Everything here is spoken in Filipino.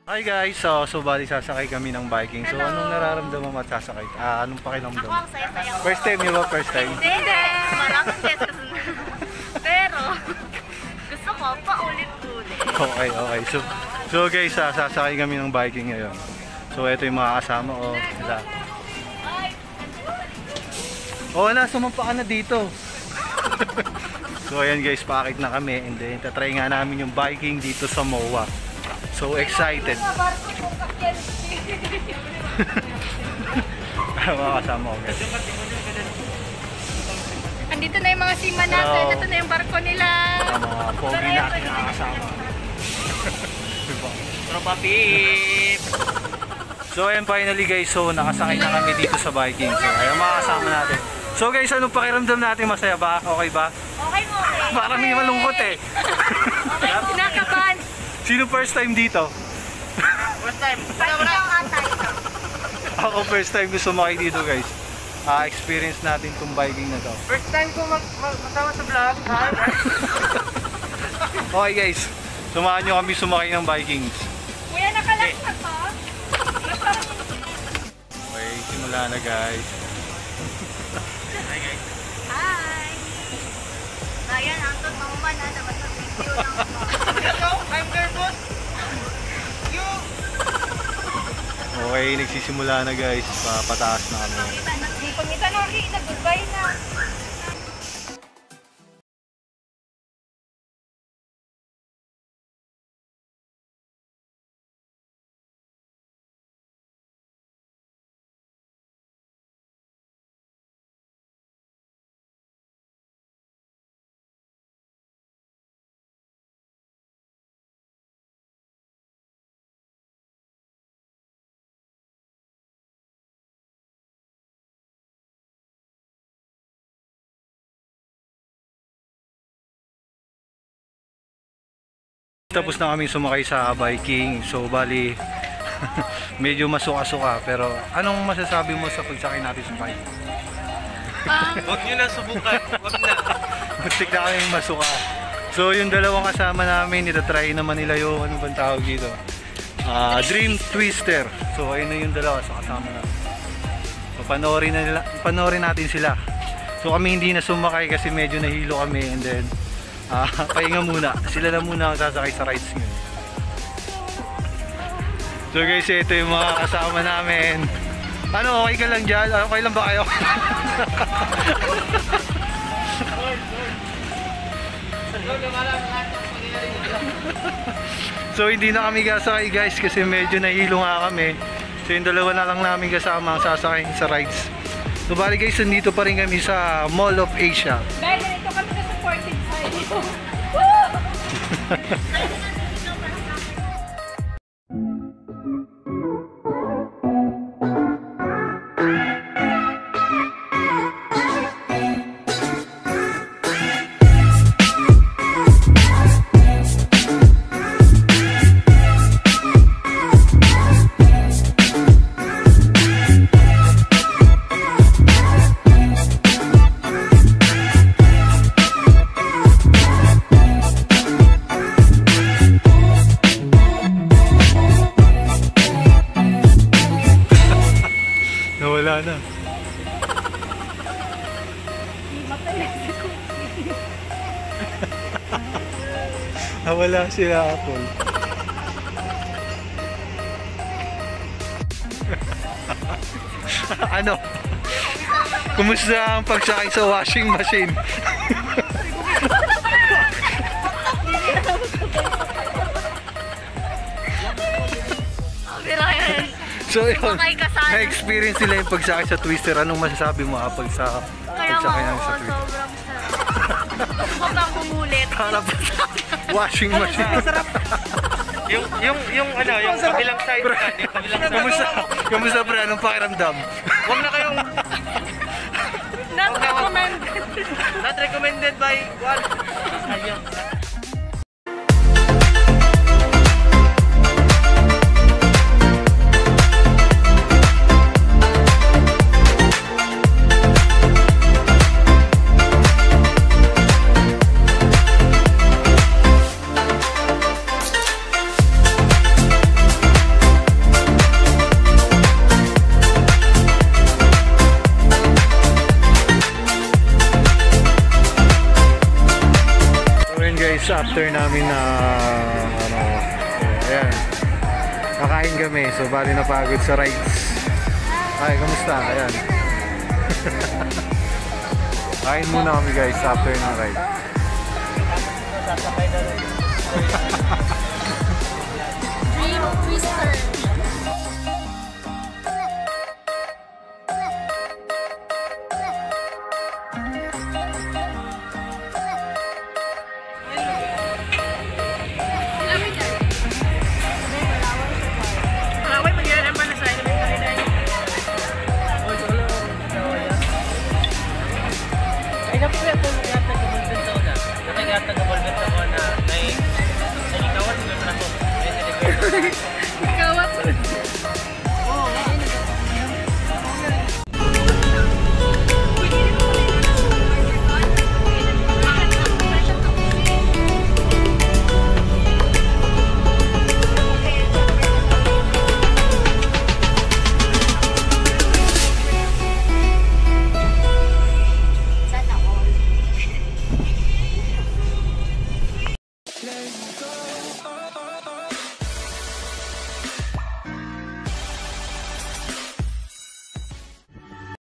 Hi guys, so bali sasakay kami ng biking. So anong nararamdaman mo at sasakay? Anong pakiramdam? Ako ang saya-saya ko. First time, yun ba? First time? Hindi. Maraming beses na. Pero, gusto ko paulit-ulit. Okay. So guys, sasakay kami ng biking ngayon. So ito yung mga kasama ko. Sila. Oh, sumampa ka na dito. So ayan guys, paakit na kami. And then, tatry nga namin yung biking dito sa MOA. So excited. Mga kasama ko guys. Andito na yung mga sima natin. Ito na yung barko nila. Mga pogi natin na kasama. Tropa Pip! So ayan, finally guys, so nakasakay na kami dito sa biking. So ayan mga kasama natin. So guys, anong pakiramdam natin? Masaya ba? Okay ba? Okay mo, okay. Parang may malungkot eh. Okay, kinakabahan. Sino first time dito? First time! Ako first time ko sumakay dito guys. Experience natin tong biking na to. First time ko masama sa vlog. Okay guys, sumahan nyo kami sumakay ng bikings. Kuya, nakalaksak pa. Okay, simula na guys. Hi guys. Hi! Ayan, ang totoo man na naman sa video lang ako. I'm nervous! Okay, nagsisimula na guys. Pataas na kami. Pangita na, nag-goodbye na. Tapos na kami sumakay sa biking. So bali medyo masuka-suka, pero anong masasabi mo sa pagsakay natin sa bike? Huwag nyo na subukan. Huwag na. Muntik na kaming masuka. So yung dalawang kasama namin, itatry naman nila yung ano bang tawag dito? Dream Twister. So ayun na yung dalawa sa kasama namin. So panoorin natin sila. So kami hindi na sumakay kasi medyo nahilo kami, and then pahinga muna. Sila na muna ang sasakay sa rides ngayon. So guys, ito yung mga kasama namin. Ano, okay ka lang dyan? Okay lang ba kayo? So hindi na kami sasakay guys kasi medyo nahilo nga kami. So yung dalawa na lang namin kasama ang sasakay sa rides. So bali guys, nandito pa rin kami sa Mall of Asia. Dahil ito kami sa supported side. Nawala na. Nawala sila Apple. Ano? Kumusta ang pagsakay sa washing machine? So yun, na-experience nila yung pagsakay sa Twister. Anong masasabi mo pagsakay namin sa Twister? Sobrang sarap. Sobrang kumulit. Harap washing machine. yung kabilang side. Yung kabilang side. Kamusta pre? Anong pakiramdam? Huwag na kayong Not recommended. not recommended by one. Ayun. after namin na ano, ayan, kakain kami. So bali napagod sa rides. Ay, kamusta? Ayan. Kain muna kami guys after ng ride. Dream Twister. Ay, napo yan. Yata gabulbin sa una. Yata gabulbin sa una. Ay, ikawan mo na ako. Ay,